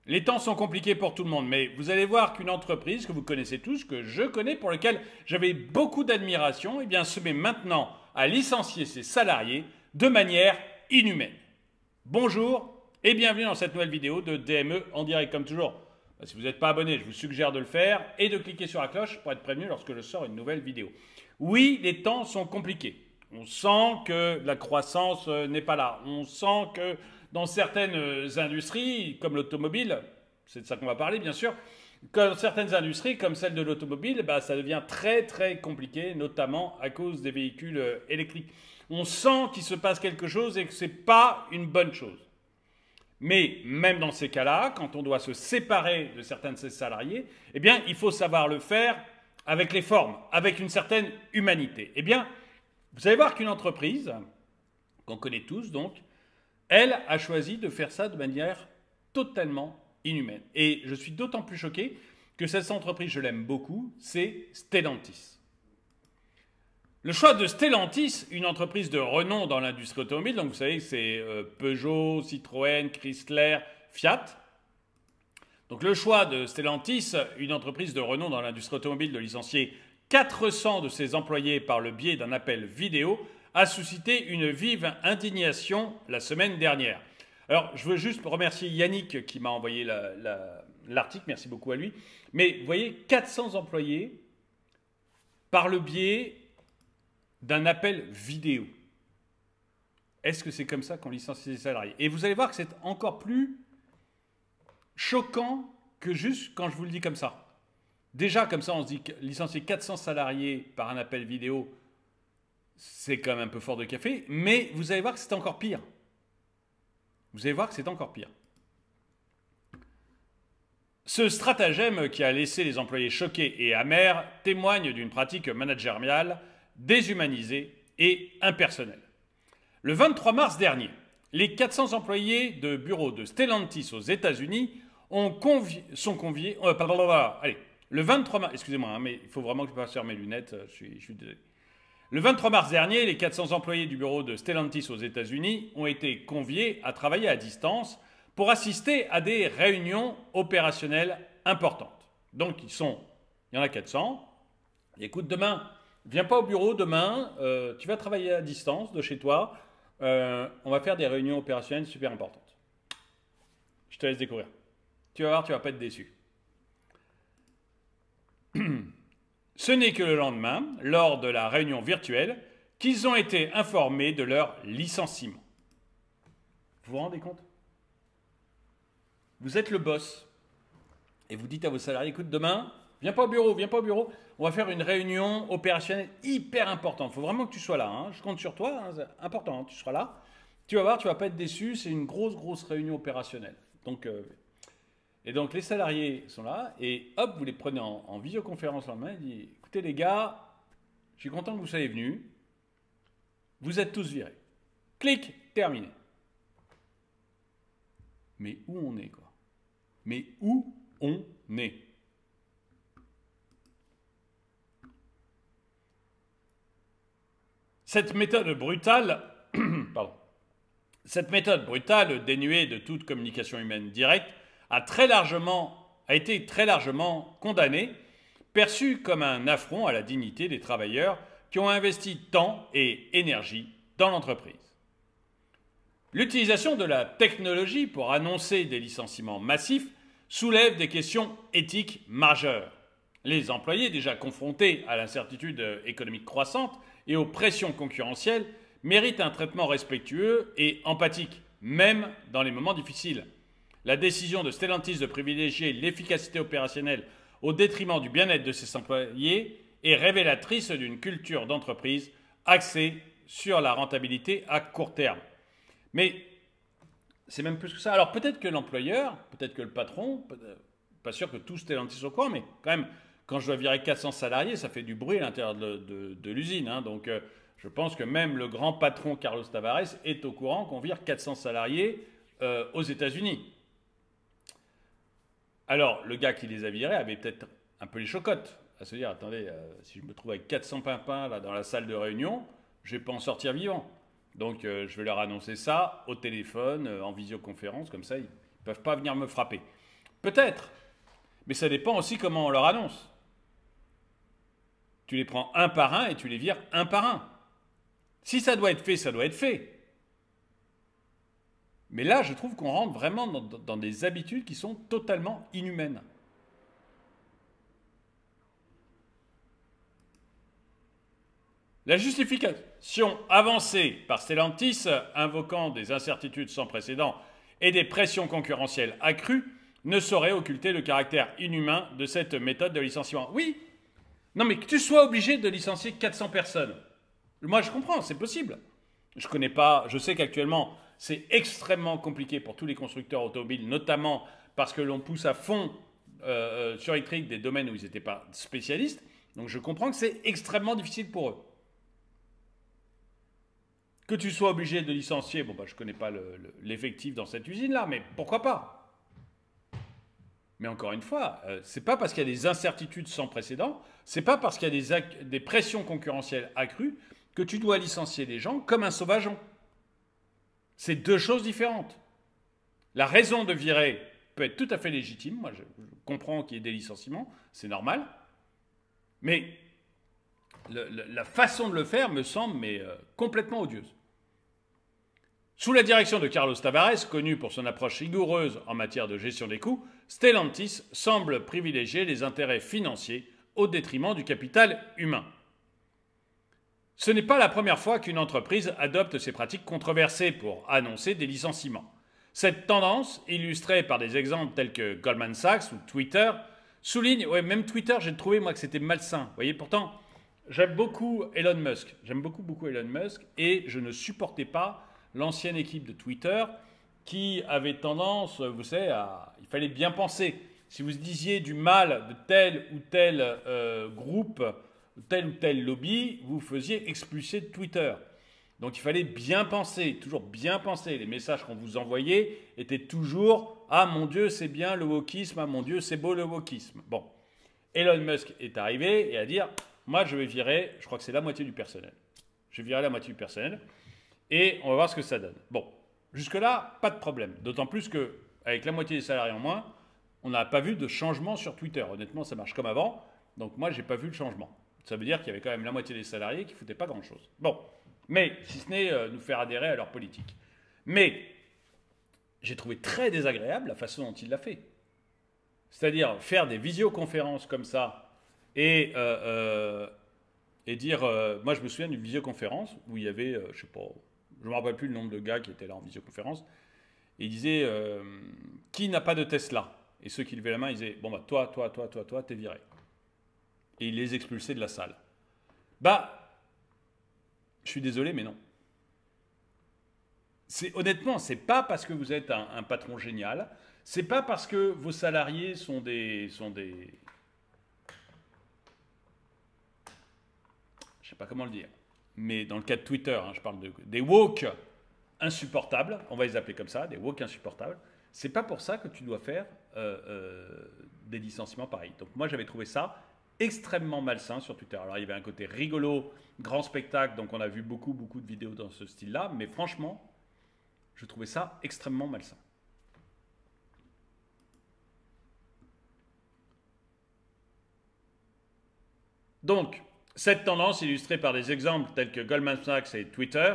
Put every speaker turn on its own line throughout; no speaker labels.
Les temps sont compliqués pour tout le monde, mais vous allez voir qu'une entreprise que vous connaissez tous, que je connais, pour laquelle j'avais beaucoup d'admiration, eh bien, se met maintenant à licencier ses salariés de manière inhumaine. Bonjour et bienvenue dans cette nouvelle vidéo de DME en direct. Comme toujours, si vous n'êtes pas abonné, je vous suggère de le faire et de cliquer sur la cloche pour être prévenu lorsque je sors une nouvelle vidéo. Oui, les temps sont compliqués. On sent que la croissance n'est pas là. On sent que dans certaines industries, comme l'automobile, c'est de ça qu'on va parler bien sûr, dans certaines industries comme celle de l'automobile, ça devient très très compliqué, notamment à cause des véhicules électriques. On sent qu'il se passe quelque chose et que ce n'est pas une bonne chose. Mais même dans ces cas-là, quand on doit se séparer de certains de ses salariés, eh bien, il faut savoir le faire avec les formes, avec une certaine humanité. Eh bien, vous allez voir qu'une entreprise, qu'on connaît tous donc, elle a choisi de faire ça de manière totalement inhumaine. Et je suis d'autant plus choqué que cette entreprise, je l'aime beaucoup, c'est Stellantis. Le choix de Stellantis, une entreprise de renom dans l'industrie automobile, donc vous savez que c'est Peugeot, Citroën, Chrysler, Fiat. Donc le choix de Stellantis, une entreprise de renom dans l'industrie automobile, de licencier 400 de ses employés par le biais d'un appel vidéo, a suscité une vive indignation la semaine dernière. Alors, je veux juste remercier Yannick qui m'a envoyé l'article, merci beaucoup à lui. Mais vous voyez, 400 employés par le biais d'un appel vidéo. Est-ce que c'est comme ça qu'on licencie les salariés? Et vous allez voir que c'est encore plus choquant que juste quand je vous le dis comme ça. Déjà, comme ça, on se dit que licencier 400 salariés par un appel vidéo, c'est quand même un peu fort de café, mais vous allez voir que c'est encore pire. Vous allez voir que c'est encore pire. Ce stratagème qui a laissé les employés choqués et amers témoigne d'une pratique managériale déshumanisée et impersonnelle. Le 23 mars dernier, les 400 employés de bureau de Stellantis aux États-Unis sont conviés. Allez, le 23 mars, excusez-moi, mais il faut vraiment que je passe sur mes lunettes, je suis désolé. Le 23 mars dernier, les 400 employés du bureau de Stellantis aux États-Unis ont été conviés à travailler à distance pour assister à des réunions opérationnelles importantes. Donc, il y en a 400. Écoute, demain, viens pas au bureau, demain, tu vas travailler à distance de chez toi. On va faire des réunions opérationnelles super importantes. Je te laisse découvrir. Tu vas voir, tu vas pas être déçu. Ce n'est que le lendemain, lors de la réunion virtuelle, qu'ils ont été informés de leur licenciement. Vous vous rendez compte? Vous êtes le boss et vous dites à vos salariés, écoute, demain, viens pas au bureau, on va faire une réunion opérationnelle hyper importante. Il faut vraiment que tu sois là, hein. Je compte sur toi, hein. C'est important, hein. Tu seras là. Tu vas voir, tu vas pas être déçu, c'est une grosse réunion opérationnelle. Et donc les salariés sont là et hop, vous les prenez en visioconférence en main et dit, écoutez les gars, je suis content que vous soyez venus, vous êtes tous virés. Clic, terminé. Mais où on est quoi? Mais où on est? Cette méthode brutale, dénuée de toute communication humaine directe, a été très largement condamnée, perçue comme un affront à la dignité des travailleurs qui ont investi temps et énergie dans l'entreprise. L'utilisation de la technologie pour annoncer des licenciements massifs soulève des questions éthiques majeures. Les employés, déjà confrontés à l'incertitude économique croissante et aux pressions concurrentielles, méritent un traitement respectueux et empathique, même dans les moments difficiles. La décision de Stellantis de privilégier l'efficacité opérationnelle au détriment du bien-être de ses employés est révélatrice d'une culture d'entreprise axée sur la rentabilité à court terme. Mais c'est même plus que ça. Alors peut-être que l'employeur, peut-être que le patron, pas sûr que tout Stellantis soit au courant, mais quand même, quand je dois virer 400 salariés, ça fait du bruit à l'intérieur de l'usine. Hein. Donc je pense que même le grand patron Carlos Tavares est au courant qu'on vire 400 salariés aux États-Unis. Alors, le gars qui les a virés avait peut-être un peu les chocottes, à se dire, attendez, si je me trouve avec 400 pimpins là, dans la salle de réunion, je ne vais pas en sortir vivant. Donc, je vais leur annoncer ça au téléphone, en visioconférence, comme ça, ils ne peuvent pas venir me frapper. Peut-être. Mais ça dépend aussi comment on leur annonce. Tu les prends un par un et tu les vires un par un. Si ça doit être fait, ça doit être fait. Mais là, je trouve qu'on rentre vraiment dans des habitudes qui sont totalement inhumaines. La justification avancée par Stellantis, invoquant des incertitudes sans précédent et des pressions concurrentielles accrues, ne saurait occulter le caractère inhumain de cette méthode de licenciement. Oui, non mais que tu sois obligé de licencier 400 personnes, moi je comprends, c'est possible. Je connais pas, je sais qu'actuellement c'est extrêmement compliqué pour tous les constructeurs automobiles, notamment parce que l'on pousse à fond sur électrique des domaines où ils n'étaient pas spécialistes, donc je comprends que c'est extrêmement difficile pour eux. Que tu sois obligé de licencier, bon bah je ne connais pas l'effectif dans cette usine-là, mais pourquoi pas? Mais encore une fois, c'est pas parce qu'il y a des incertitudes sans précédent, c'est pas parce qu'il y a des pressions concurrentielles accrues que tu dois licencier les gens comme un sauvageon. C'est deux choses différentes. La raison de virer peut être tout à fait légitime, moi je comprends qu'il y ait des licenciements, c'est normal, mais la façon de le faire me semble complètement odieuse. Sous la direction de Carlos Tavares, connu pour son approche rigoureuse en matière de gestion des coûts, Stellantis semble privilégier les intérêts financiers au détriment du capital humain. Ce n'est pas la première fois qu'une entreprise adopte ces pratiques controversées pour annoncer des licenciements. Cette tendance, illustrée par des exemples tels que Goldman Sachs ou Twitter, souligne, même Twitter, j'ai trouvé moi que c'était malsain. Vous voyez, pourtant, j'aime beaucoup Elon Musk. J'aime beaucoup Elon Musk et je ne supportais pas l'ancienne équipe de Twitter qui avait tendance, vous savez, il fallait bien penser. Si vous disiez du mal de tel ou tel groupe, tel ou tel lobby, vous faisiez expulser de Twitter. Donc il fallait bien penser, toujours bien penser. Les messages qu'on vous envoyait étaient toujours « Ah mon Dieu, c'est bien le wokisme, ah mon Dieu, c'est beau le wokisme ». Bon, Elon Musk est arrivé et a dit « Moi, je vais virer, je crois que c'est la moitié du personnel. Je vais virer la moitié du personnel. » Et on va voir ce que ça donne. Bon, jusque-là, pas de problème. D'autant plus qu'avec la moitié des salariés en moins, on n'a pas vu de changement sur Twitter. Honnêtement, ça marche comme avant. Donc moi, je n'ai pas vu le changement. Ça veut dire qu'il y avait quand même la moitié des salariés qui ne foutaient pas grand-chose. Bon, mais si ce n'est nous faire adhérer à leur politique. Mais j'ai trouvé très désagréable la façon dont il l'a fait. C'est-à-dire faire des visioconférences comme ça et dire... moi, je me souviens d'une visioconférence où il y avait, je ne sais pas... Je ne me rappelle plus le nombre de gars qui étaient là en visioconférence. Et il disait qui n'a pas de Tesla? Et ceux qui levaient la main, ils disaient bon, bah, toi, t'es viré. Et il les expulsait de la salle. Bah, je suis désolé, mais non. Honnêtement, c'est pas parce que vous êtes un patron génial, c'est pas parce que vos salariés sont des je sais pas comment le dire. Mais dans le cas de Twitter, je parle des woke insupportables, on va les appeler comme ça, des woke insupportables, c'est pas pour ça que tu dois faire des licenciements pareils. Donc moi j'avais trouvé ça extrêmement malsain sur Twitter. Alors il y avait un côté rigolo, grand spectacle, donc on a vu beaucoup de vidéos dans ce style-là, mais franchement, je trouvais ça extrêmement malsain. Donc, cette tendance, illustrée par des exemples tels que Goldman Sachs et Twitter,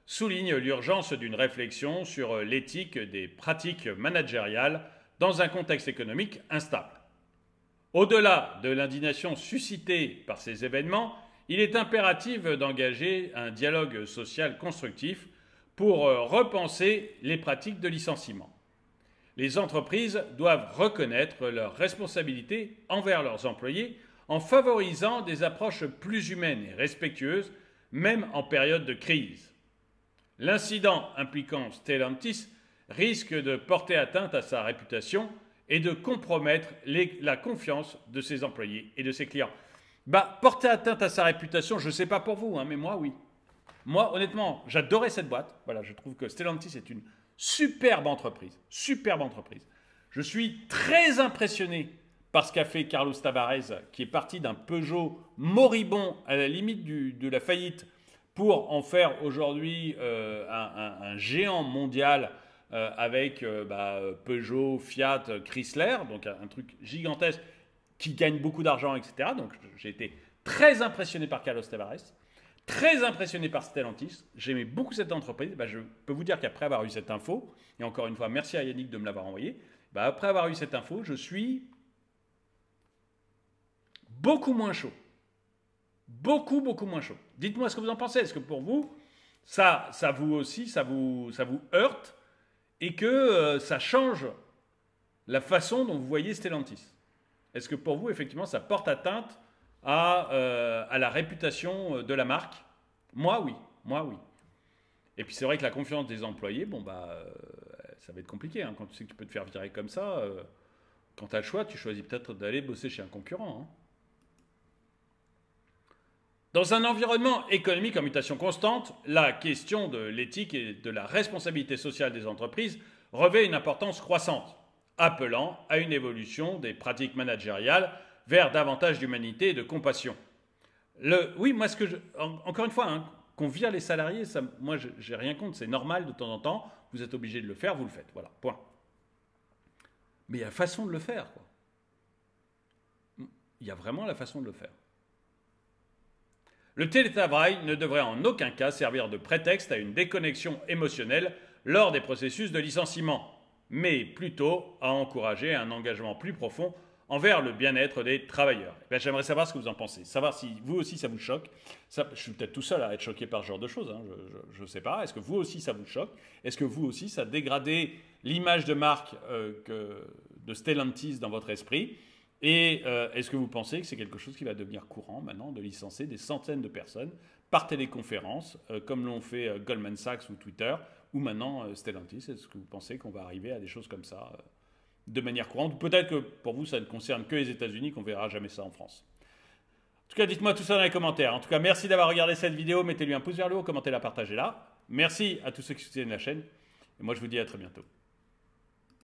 souligne l'urgence d'une réflexion sur l'éthique des pratiques managériales dans un contexte économique instable. Au-delà de l'indignation suscitée par ces événements, il est impératif d'engager un dialogue social constructif pour repenser les pratiques de licenciement. Les entreprises doivent reconnaître leurs responsabilités envers leurs employés en favorisant des approches plus humaines et respectueuses, même en période de crise. L'incident impliquant Stellantis risque de porter atteinte à sa réputation et de compromettre la confiance de ses employés et de ses clients. Porter atteinte à sa réputation, je ne sais pas pour vous, mais moi, oui. Moi, honnêtement, j'adorais cette boîte. Voilà, je trouve que Stellantis est une superbe entreprise. Superbe entreprise. Je suis très impressionné par ce qu'a fait Carlos Tavares, qui est parti d'un Peugeot moribond à la limite de la faillite pour en faire aujourd'hui un géant mondial avec Peugeot, Fiat, Chrysler, donc un truc gigantesque qui gagne beaucoup d'argent, etc. Donc j'ai été très impressionné par Carlos Tavares, très impressionné par Stellantis. J'aimais beaucoup cette entreprise. Je peux vous dire qu'après avoir eu cette info, et encore une fois, merci à Yannick de me l'avoir envoyé, après avoir eu cette info, je suis beaucoup moins chaud. Beaucoup, beaucoup moins chaud. Dites-moi ce que vous en pensez. Est-ce que pour vous, ça vous aussi, ça vous heurte et que ça change la façon dont vous voyez Stellantis? Est-ce que pour vous, effectivement, ça porte atteinte à la réputation de la marque? Moi, oui. Moi, oui. Et puis, c'est vrai que la confiance des employés, ça va être compliqué. Quand tu sais que tu peux te faire virer comme ça, quand tu as le choix, tu choisis peut-être d'aller bosser chez un concurrent. Dans un environnement économique en mutation constante, la question de l'éthique et de la responsabilité sociale des entreprises revêt une importance croissante, appelant à une évolution des pratiques managériales vers davantage d'humanité et de compassion. Oui, moi, encore une fois, qu'on vire les salariés, moi, j'ai rien contre, c'est normal de temps en temps, vous êtes obligé de le faire, vous le faites, voilà, point. Mais il y a façon de le faire, quoi. Il y a vraiment la façon de le faire. Le télétravail ne devrait en aucun cas servir de prétexte à une déconnexion émotionnelle lors des processus de licenciement, mais plutôt à encourager un engagement plus profond envers le bien-être des travailleurs. J'aimerais savoir ce que vous en pensez, savoir si vous aussi ça vous choque. Je suis peut-être tout seul à être choqué par ce genre de choses, je ne sais pas. Est-ce que vous aussi ça vous choque? Est-ce que vous aussi ça a dégradé l'image de marque de Stellantis dans votre esprit? Et est-ce que vous pensez que c'est quelque chose qui va devenir courant maintenant de licencier des centaines de personnes par téléconférence, comme l'ont fait Goldman Sachs ou Twitter, ou maintenant Stellantis? Est-ce que vous pensez qu'on va arriver à des choses comme ça de manière courante? Peut-être que pour vous, ça ne concerne que les États-Unis, qu'on ne verra jamais ça en France. En tout cas, dites-moi tout ça dans les commentaires. En tout cas, merci d'avoir regardé cette vidéo. Mettez-lui un pouce vers le haut, commentez-la, partagez-la. Merci à tous ceux qui soutiennent la chaîne. Et moi, je vous dis à très bientôt.